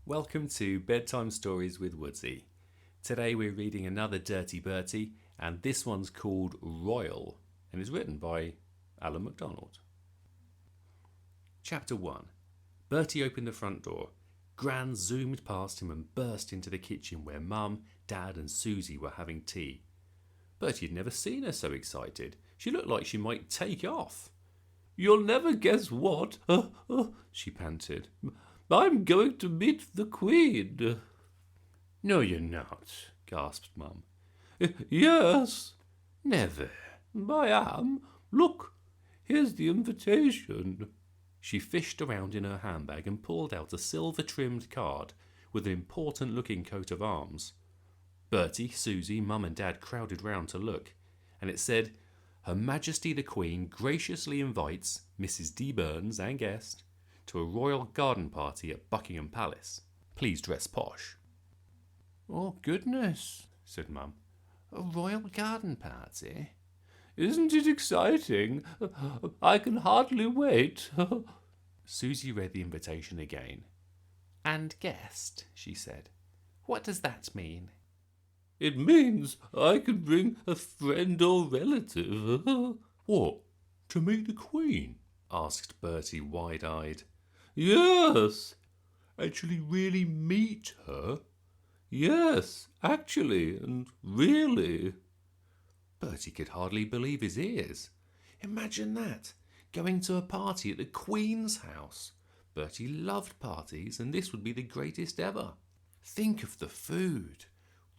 Welcome to Bedtime Stories with Woodsy. Today we're reading another Dirty Bertie, and this one's called Royal and is written by Alan MacDonald. Chapter 1. Bertie opened the front door. Gran zoomed past him and burst into the kitchen where Mum, Dad and Susie were having tea. Bertie had never seen her so excited. She looked like she might take off. "You'll never guess what," she panted. "I'm going to meet the Queen." "No, you're not," gasped Mum. "Yes." "Never." "I am. Look, here's the invitation." She fished around in her handbag and pulled out a silver-trimmed card with an important-looking coat of arms. Bertie, Susie, Mum and Dad crowded round to look, and it said, "Her Majesty the Queen graciously invites Mrs. D. Burns and guest to a royal garden party at Buckingham Palace. Please dress posh." "Oh, goodness," said Mum. "A royal garden party? Isn't it exciting? I can hardly wait." Susie read the invitation again. "And guest," she said. "What does that mean?" "It means I can bring a friend or relative." "What, to meet the Queen?" asked Bertie wide-eyed. "Yes." "Actually really meet her?" "Yes, actually and really." Bertie could hardly believe his ears. Imagine that, going to a party at the Queen's house. Bertie loved parties, and this would be the greatest ever. Think of the food.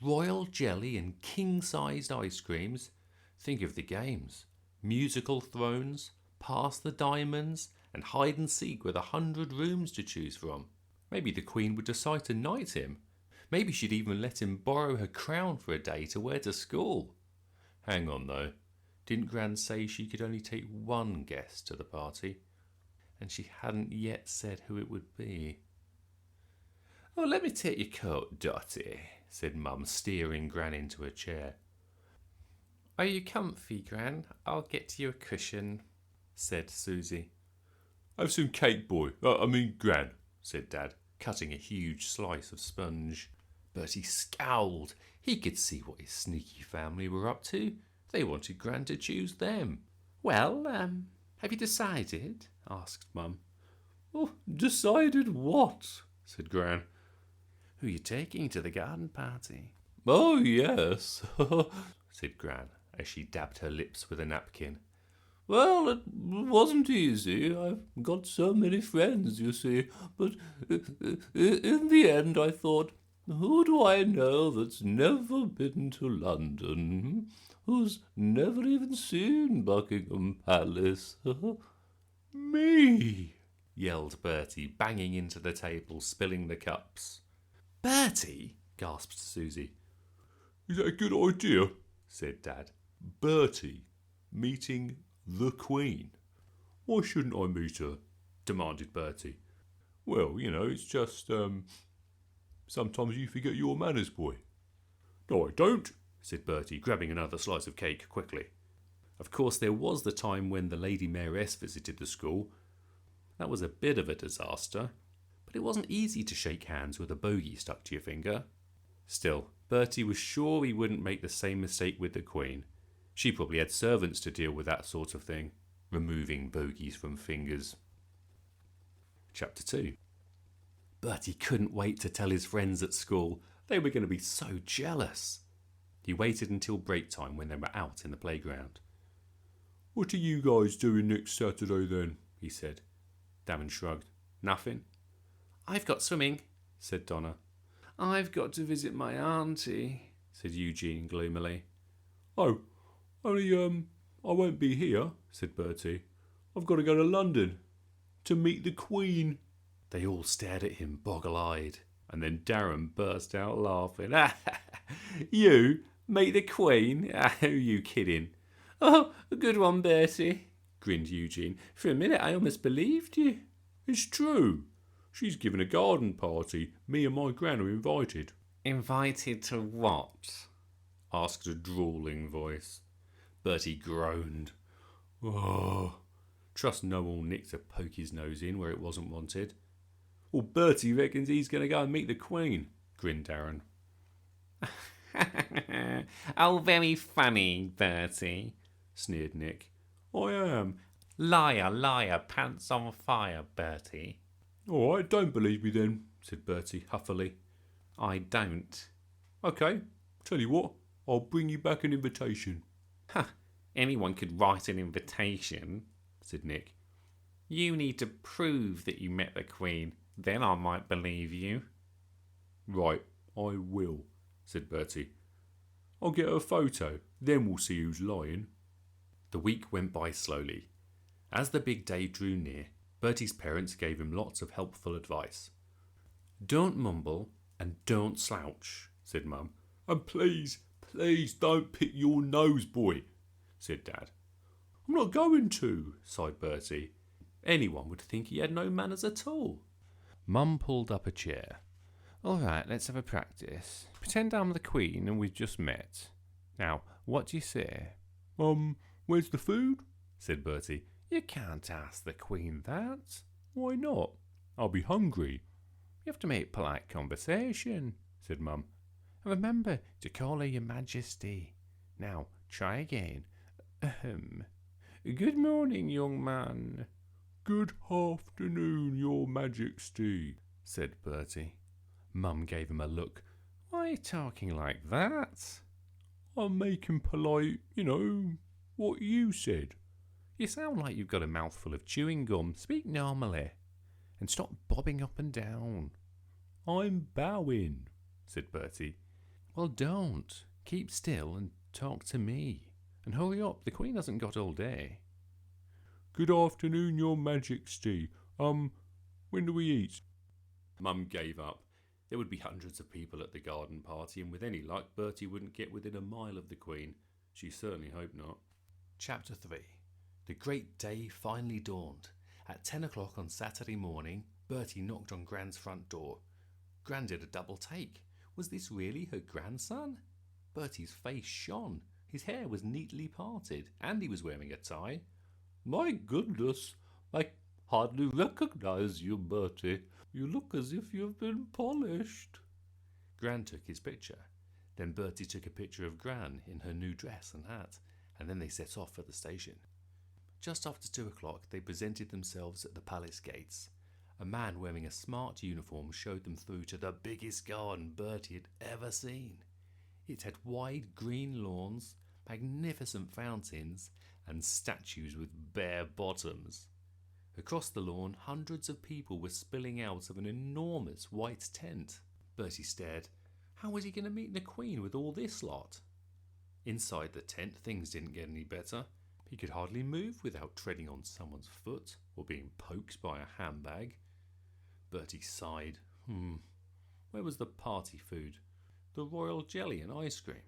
Royal jelly and king-sized ice creams. Think of the games. Musical thrones, pass the diamonds, and hide and seek with 100 rooms to choose from. Maybe the Queen would decide to knight him. Maybe she'd even let him borrow her crown for a day to wear to school. Hang on though, didn't Gran say she could only take one guest to the party? And she hadn't yet said who it would be. "Oh, let me take your coat, Dotty," said Mum, steering Gran into a chair. "Are you comfy, Gran? I'll get you a cushion," said Susie. "Have some cake, boy. Gran," said Dad, cutting a huge slice of sponge. Bertie scowled. He could see what his sneaky family were up to. They wanted Gran to choose them. "Well, have you decided?" asked Mum. "Oh, decided what?" said Gran. "Who you're taking to the garden party." "Oh, yes," said Gran, as she dabbed her lips with a napkin. "Well, it wasn't easy. I've got so many friends, you see. But in the end I thought, who do I know that's never been to London? Who's never even seen Buckingham Palace?" "Me!" yelled Bertie, banging into the table, spilling the cups. "Bertie!" gasped Susie. "Is that a good idea?" said Dad. "Bertie meeting the Queen. Why shouldn't I meet her?" demanded Bertie. "Well, it's just, sometimes you forget your manners, boy." "No, I don't," said Bertie, grabbing another slice of cake quickly. Of course, there was the time when the Lady Mayoress visited the school. That was a bit of a disaster, but it wasn't easy to shake hands with a bogey stuck to your finger. Still, Bertie was sure he wouldn't make the same mistake with the Queen. She probably had servants to deal with that sort of thing, removing bogies from fingers. Chapter 2. Bertie couldn't wait to tell his friends at school. They were going to be so jealous. He waited until break time when they were out in the playground. "What are you guys doing next Saturday then?" he said. Damon shrugged. "Nothing." "I've got swimming," said Donna. "I've got to visit my auntie," said Eugene gloomily. "Oh, only, I won't be here," said Bertie. "I've got to go to London to meet the Queen." They all stared at him boggle-eyed, and then Darren burst out laughing. "You meet the Queen? Who are you kidding?" "Oh, a good one, Bertie," grinned Eugene. "For a minute I almost believed you." "It's true. She's giving a garden party. Me and my gran are invited." "Invited to what?" asked a drawling voice. Bertie groaned. "Oh, trust no old Nick to poke his nose in where it wasn't wanted." Well, Bertie reckons he's going to go and meet the Queen, grinned Darren. Oh, very funny, Bertie, sneered Nick. I am. Liar, liar, pants on fire, Bertie. All right, don't believe me then, said Bertie huffily. I don't. OK, tell you what, I'll bring you back an invitation. Ha! Anyone could write an invitation, said Nick. You need to prove that you met the Queen, then I might believe you. Right, I will, said Bertie. I'll get a photo, then we'll see who's lying. The week went by slowly. As the big day drew near, Bertie's parents gave him lots of helpful advice. Don't mumble and don't slouch, said Mum. And please don't pick your nose, boy, said Dad. I'm not going to, sighed Bertie. Anyone would think he had no manners at all. Mum pulled up a chair. All right, let's have a practice. Pretend I'm the Queen and we've just met. Now, what do you say? Where's the food? said Bertie. You can't ask the Queen that. Why not? I'll be hungry. You have to make polite conversation, said Mum. And remember to call her Your Majesty. Now, try again. Good morning, young man. Good afternoon, Your Majesty, said Bertie. Mum gave him a look. Why are you talking like that? I'm making polite, what you said. You sound like you've got a mouthful of chewing gum. Speak normally. And stop bobbing up and down. I'm bowing, said Bertie. Well, don't. Keep still and talk to me. And hurry up, the Queen hasn't got all day. Good afternoon, Your Majesty. When do we eat? Mum gave up. There would be hundreds of people at the garden party, and with any luck, Bertie wouldn't get within a mile of the Queen. She certainly hoped not. Chapter 3. The great day finally dawned. At 10 o'clock on Saturday morning, Bertie knocked on Gran's front door. Gran did a double take. Was this really her grandson? Bertie's face shone. His hair was neatly parted, and he was wearing a tie. My goodness, I hardly recognize you, Bertie. You look as if you've been polished. Gran took his picture. Then Bertie took a picture of Gran in her new dress and hat, and then they set off for the station. Just after 2 o'clock, they presented themselves at the palace gates. A man wearing a smart uniform showed them through to the biggest garden Bertie had ever seen. It had wide green lawns, magnificent fountains, and statues with bare bottoms. Across the lawn, hundreds of people were spilling out of an enormous white tent. Bertie stared. How was he going to meet the Queen with all this lot? Inside the tent, things didn't get any better. He could hardly move without treading on someone's foot or being poked by a handbag. Bertie sighed. Where was the party food? The royal jelly and ice cream?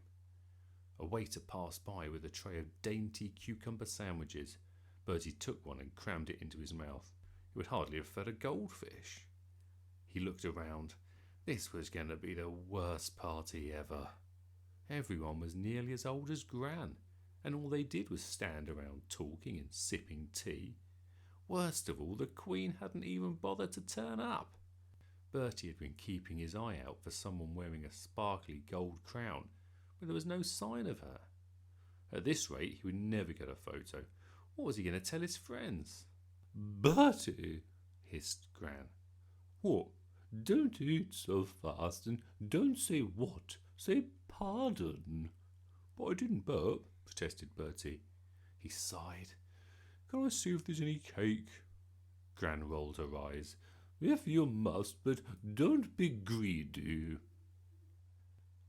A waiter passed by with a tray of dainty cucumber sandwiches. Bertie took one and crammed it into his mouth. It would hardly have fed a goldfish. He looked around. This was going to be the worst party ever. Everyone was nearly as old as Gran, and all they did was stand around talking and sipping tea. Worst of all, the Queen hadn't even bothered to turn up. Bertie had been keeping his eye out for someone wearing a sparkly gold crown, but there was no sign of her. At this rate, he would never get a photo. What was he going to tell his friends? Bertie, hissed Gran. What? Don't eat so fast and don't say what. Say pardon. But I didn't burp, protested Bertie. He sighed. Can I see if there's any cake? Gran rolled her eyes. If you must, but don't be greedy.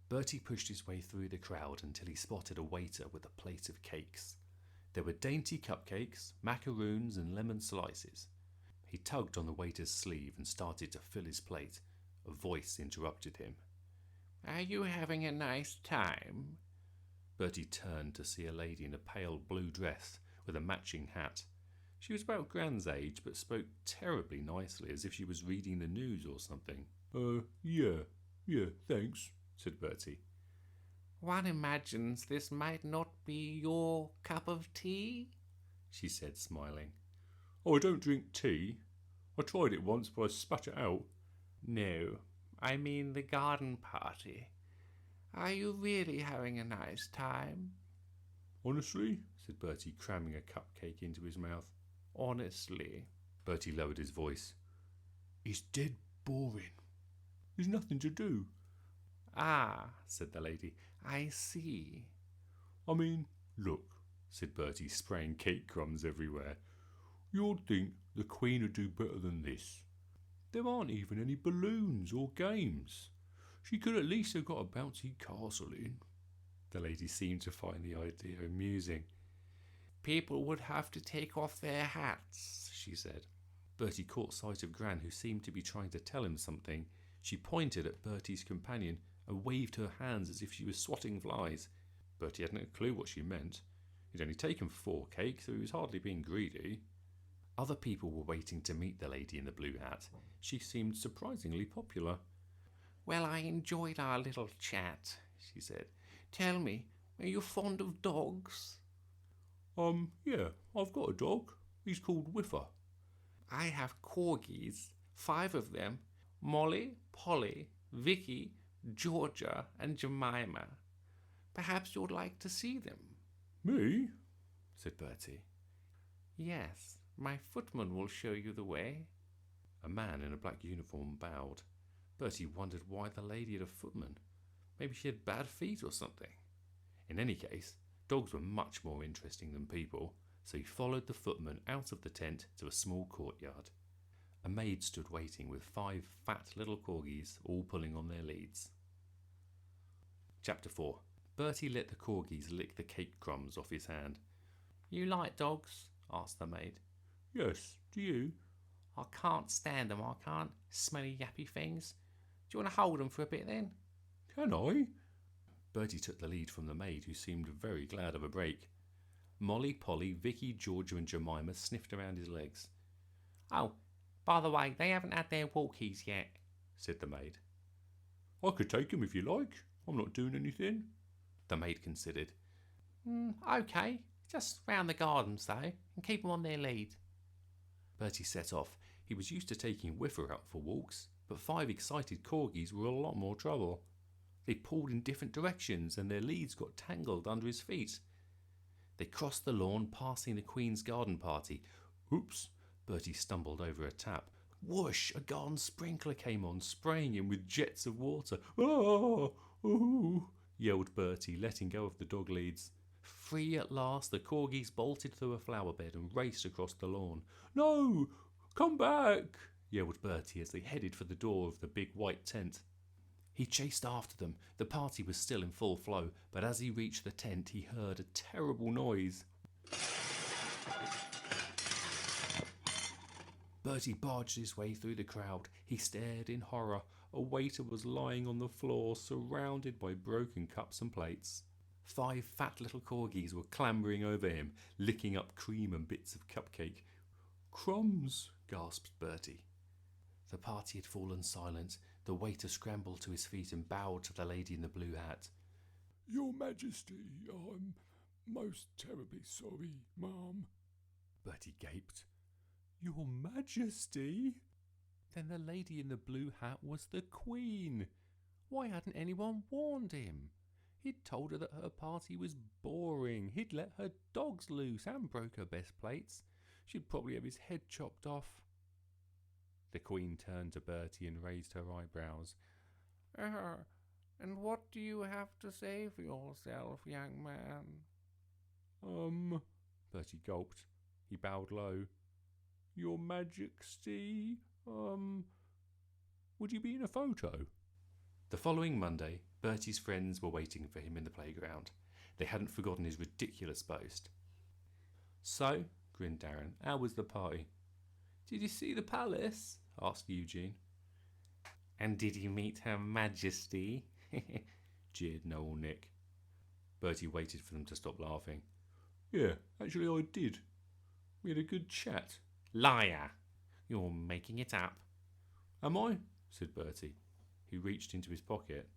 Bertie pushed his way through the crowd until he spotted a waiter with a plate of cakes. There were dainty cupcakes, macaroons and lemon slices. He tugged on the waiter's sleeve and started to fill his plate. A voice interrupted him. Are you having a nice time? Bertie turned to see a lady in a pale blue dress with a matching hat. She was about Gran's age, but spoke terribly nicely, as if she was reading the news or something. Yeah, thanks, said Bertie. One imagines this might not be your cup of tea, she said, smiling. Oh, I don't drink tea. I tried it once, but I spat it out. No, I mean the garden party. Are you really having a nice time? Honestly, said Bertie, cramming a cupcake into his mouth. Honestly. Bertie lowered his voice. It's dead boring. There's nothing to do. Ah, said the lady, I see. I mean, look, said Bertie, spraying cake crumbs everywhere. You'd think the Queen would do better than this. There aren't even any balloons or games. She could at least have got a bouncy castle in. The lady seemed to find the idea amusing. People would have to take off their hats, she said. Bertie caught sight of Gran, who seemed to be trying to tell him something. She pointed at Bertie's companion and waved her hands as if she was swatting flies. Bertie hadn't a clue what she meant. He'd only taken 4 cakes, so he was hardly being greedy. Other people were waiting to meet the lady in the blue hat. She seemed surprisingly popular. Well, I enjoyed our little chat, she said. Tell me, are you fond of dogs? Yeah, I've got a dog. He's called Whiffer. I have corgis, 5 of them. Molly, Polly, Vicky, Georgia and Jemima. Perhaps you'd like to see them. Me? Said Bertie. Yes, my footman will show you the way. A man in a black uniform bowed. Bertie wondered why the lady had a footman. Maybe she had bad feet or something. In any case, dogs were much more interesting than people, so he followed the footman out of the tent to a small courtyard. A maid stood waiting with 5 fat little corgis, all pulling on their leads. Chapter 4. Bertie let the corgis lick the cake crumbs off his hand. You like dogs? Asked the maid. Yes, do you? I can't stand them, I can't. Smelly yappy things. Do you want to hold them for a bit then? Can I? Bertie took the lead from the maid, who seemed very glad of a break. Molly, Polly, Vicky, Georgia and Jemima sniffed around his legs. Oh, by the way, they haven't had their walkies yet, said the maid. I could take them if you like. I'm not doing anything. The maid considered. OK, just round the gardens though, and keep them on their lead. Bertie set off. He was used to taking Whiffer out for walks, but 5 excited corgis were a lot more trouble. They pulled in different directions and their leads got tangled under his feet. They crossed the lawn, passing the Queen's garden party. Oops! Bertie stumbled over a tap. Whoosh! A garden sprinkler came on, spraying him with jets of water. Ah! Ooh! Yelled Bertie, letting go of the dog leads. Free at last, the corgis bolted through a flower bed and raced across the lawn. No! Come back! Yelled Bertie as they headed for the door of the big white tent. He chased after them. The party was still in full flow, but as he reached the tent, he heard a terrible noise. Bertie barged his way through the crowd. He stared in horror. A waiter was lying on the floor, surrounded by broken cups and plates. 5 fat little corgis were clambering over him, licking up cream and bits of cupcake. Crumbs, gasped Bertie. The party had fallen silent. The waiter scrambled to his feet and bowed to the lady in the blue hat. Your Majesty, I'm most terribly sorry, ma'am. Bertie gaped. Your Majesty? Then the lady in the blue hat was the Queen. Why hadn't anyone warned him? He'd told her that her party was boring. He'd let her dogs loose and broke her best plates. She'd probably have his head chopped off. The Queen turned to Bertie and raised her eyebrows. And what do you have to say for yourself, young man? Bertie gulped. He bowed low. Your Majesty, would you be in a photo? The following Monday, Bertie's friends were waiting for him in the playground. They hadn't forgotten his ridiculous boast. So, grinned Darren, how was the party? Did you see the palace? Asked Eugene. And did you meet Her Majesty? Jeered Noel Nick. Bertie waited for them to stop laughing. Yeah, actually I did. We had a good chat. Liar! You're making it up. Am I? Said Bertie. He reached into his pocket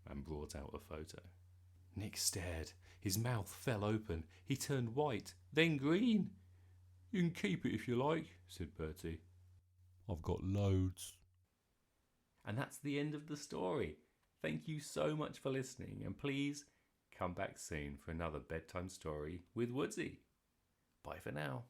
and brought out a photo. Nick stared. His mouth fell open. He turned white, then green. You can keep it if you like, said Bertie. I've got loads. And that's the end of the story. Thank you so much for listening, and please come back soon for another bedtime story with Woodsy. Bye for now.